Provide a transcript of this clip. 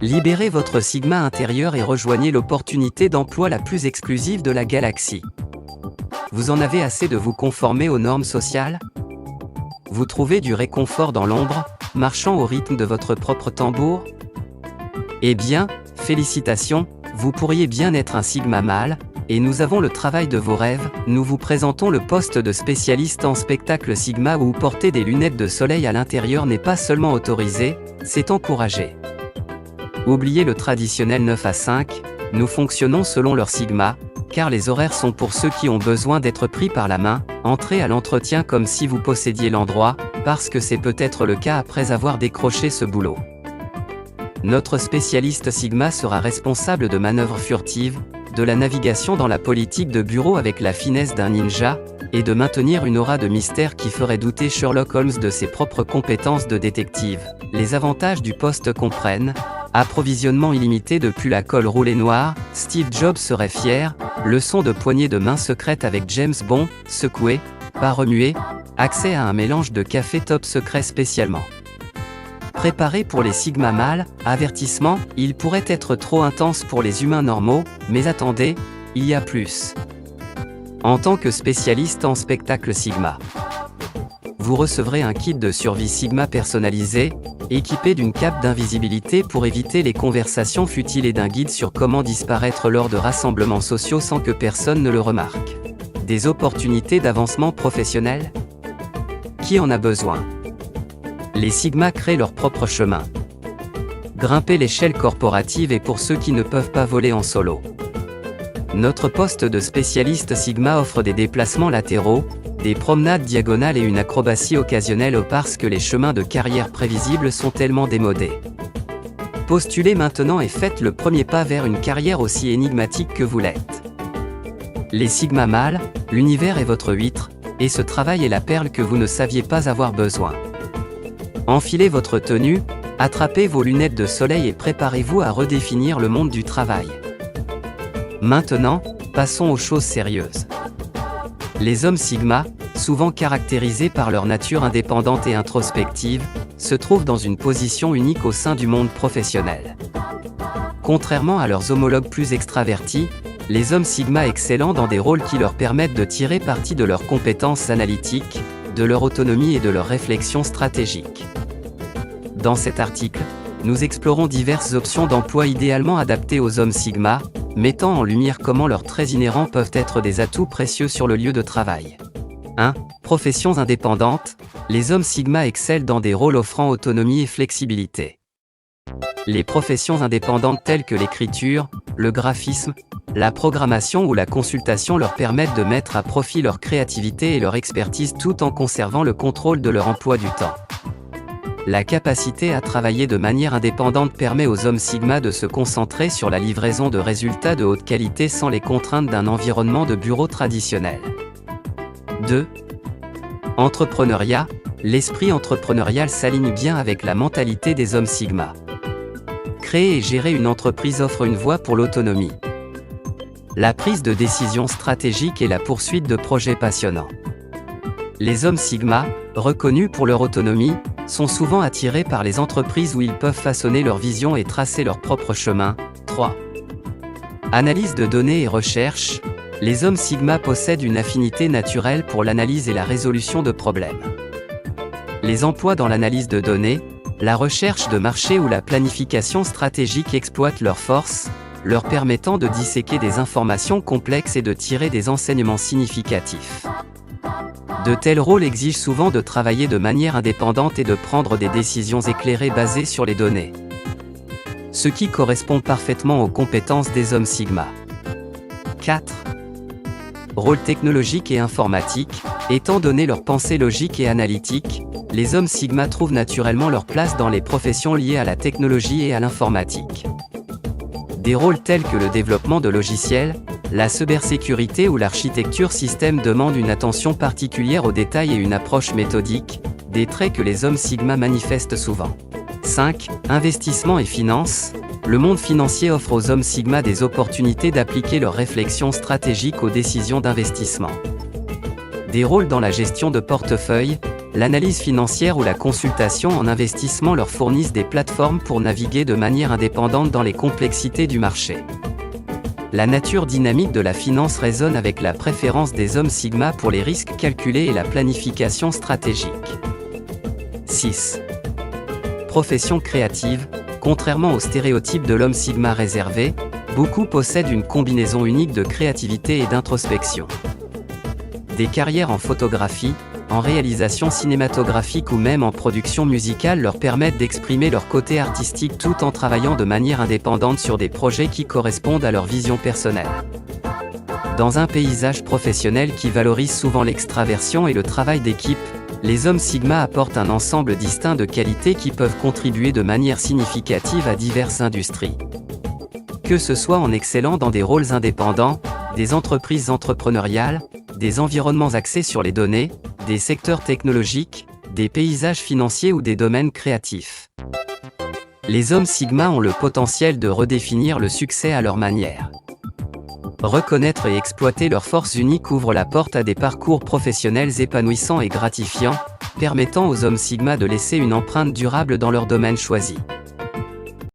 Libérez votre Sigma intérieur et rejoignez l'opportunité d'emploi la plus exclusive de la galaxie. Vous en avez assez de vous conformer aux normes sociales? Vous trouvez du réconfort dans l'ombre, marchant au rythme de votre propre tambour? Eh bien, félicitations, vous pourriez bien être un Sigma mâle, et nous avons le travail de vos rêves. Nous vous présentons le poste de spécialiste en spectacle Sigma où porter des lunettes de soleil à l'intérieur n'est pas seulement autorisé, c'est encouragé. Oubliez le traditionnel 9 à 5, nous fonctionnons selon leur Sigma, car les horaires sont pour ceux qui ont besoin d'être pris par la main. Entrez à l'entretien comme si vous possédiez l'endroit, parce que c'est peut-être le cas après avoir décroché ce boulot. Notre spécialiste Sigma sera responsable de manœuvres furtives, de la navigation dans la politique de bureau avec la finesse d'un ninja, et de maintenir une aura de mystère qui ferait douter Sherlock Holmes de ses propres compétences de détective. Les avantages du poste comprennent: approvisionnement illimité de pulls à col roulé noir, Steve Jobs serait fier, leçon de poignée de main secrète avec James Bond, secoué, pas remué, accès à un mélange de café top secret spécialement préparé pour les Sigma mâles, avertissement, il pourrait être trop intense pour les humains normaux, mais attendez, il y a plus. En tant que spécialiste en spectacle Sigma, vous recevrez un kit de survie Sigma personnalisé, équipé d'une cape d'invisibilité pour éviter les conversations futiles et d'un guide sur comment disparaître lors de rassemblements sociaux sans que personne ne le remarque. Des opportunités d'avancement professionnel? Qui en a besoin? Les Sigma créent leur propre chemin. Grimper l'échelle corporative est pour ceux qui ne peuvent pas voler en solo. Notre poste de spécialiste Sigma offre des déplacements latéraux, des promenades diagonales et une acrobatie occasionnelle parce que les chemins de carrière prévisibles sont tellement démodés. Postulez maintenant et faites le premier pas vers une carrière aussi énigmatique que vous l'êtes. Les Sigma mâles, l'univers est votre huître, et ce travail est la perle que vous ne saviez pas avoir besoin. Enfilez votre tenue, attrapez vos lunettes de soleil et préparez-vous à redéfinir le monde du travail. Maintenant, passons aux choses sérieuses. Les hommes Sigma, souvent caractérisés par leur nature indépendante et introspective, se trouvent dans une position unique au sein du monde professionnel. Contrairement à leurs homologues plus extravertis, les hommes Sigma excellent dans des rôles qui leur permettent de tirer parti de leurs compétences analytiques, de leur autonomie et de leur réflexion stratégique. Dans cet article, nous explorons diverses options d'emploi idéalement adaptées aux hommes Sigma, mettant en lumière comment leurs traits inhérents peuvent être des atouts précieux sur le lieu de travail. 1. Professions indépendantes, les hommes Sigma excellent dans des rôles offrant autonomie et flexibilité. Les professions indépendantes telles que l'écriture, le graphisme, la programmation ou la consultation leur permettent de mettre à profit leur créativité et leur expertise tout en conservant le contrôle de leur emploi du temps. La capacité à travailler de manière indépendante permet aux hommes Sigma de se concentrer sur la livraison de résultats de haute qualité sans les contraintes d'un environnement de bureau traditionnel. 2. Entrepreneuriat, l'esprit entrepreneurial s'aligne bien avec la mentalité des hommes Sigma. Créer et gérer une entreprise offre une voie pour l'autonomie, la prise de décisions stratégiques et la poursuite de projets passionnants. Les hommes Sigma, reconnus pour leur autonomie, sont souvent attirés par les entreprises où ils peuvent façonner leur vision et tracer leur propre chemin. 3. Analyse de données et recherche, les hommes Sigma possèdent une affinité naturelle pour l'analyse et la résolution de problèmes. Les emplois dans l'analyse de données, la recherche de marché ou la planification stratégique exploitent leurs forces, leur permettant de disséquer des informations complexes et de tirer des enseignements significatifs. De tels rôles exigent souvent de travailler de manière indépendante et de prendre des décisions éclairées basées sur les données, ce qui correspond parfaitement aux compétences des hommes Sigma. 4. Rôle technologique et informatique, étant donné leur pensée logique et analytique, les hommes Sigma trouvent naturellement leur place dans les professions liées à la technologie et à l'informatique. Des rôles tels que le développement de logiciels, la cybersécurité ou l'architecture système demandent une attention particulière aux détails et une approche méthodique, des traits que les hommes Sigma manifestent souvent. 5. Investissement et finances, le monde financier offre aux hommes Sigma des opportunités d'appliquer leurs réflexions stratégiques aux décisions d'investissement. Des rôles dans la gestion de portefeuille, l'analyse financière ou la consultation en investissement leur fournissent des plateformes pour naviguer de manière indépendante dans les complexités du marché. La nature dynamique de la finance résonne avec la préférence des hommes sigma pour les risques calculés et la planification stratégique. 6. Profession créative. Contrairement aux stéréotypes de l'homme sigma réservé, beaucoup possèdent une combinaison unique de créativité et d'introspection. Des carrières en photographie, en réalisation cinématographique ou même en production musicale leur permettent d'exprimer leur côté artistique tout en travaillant de manière indépendante sur des projets qui correspondent à leur vision personnelle. Dans un paysage professionnel qui valorise souvent l'extraversion et le travail d'équipe, les hommes sigma apportent un ensemble distinct de qualités qui peuvent contribuer de manière significative à diverses industries. Que ce soit en excellant dans des rôles indépendants, des entreprises entrepreneuriales, des environnements axés sur les données, des secteurs technologiques, des paysages financiers ou des domaines créatifs. Les hommes sigma ont le potentiel de redéfinir le succès à leur manière. Reconnaître et exploiter leurs forces uniques ouvre la porte à des parcours professionnels épanouissants et gratifiants, permettant aux hommes sigma de laisser une empreinte durable dans leur domaine choisi.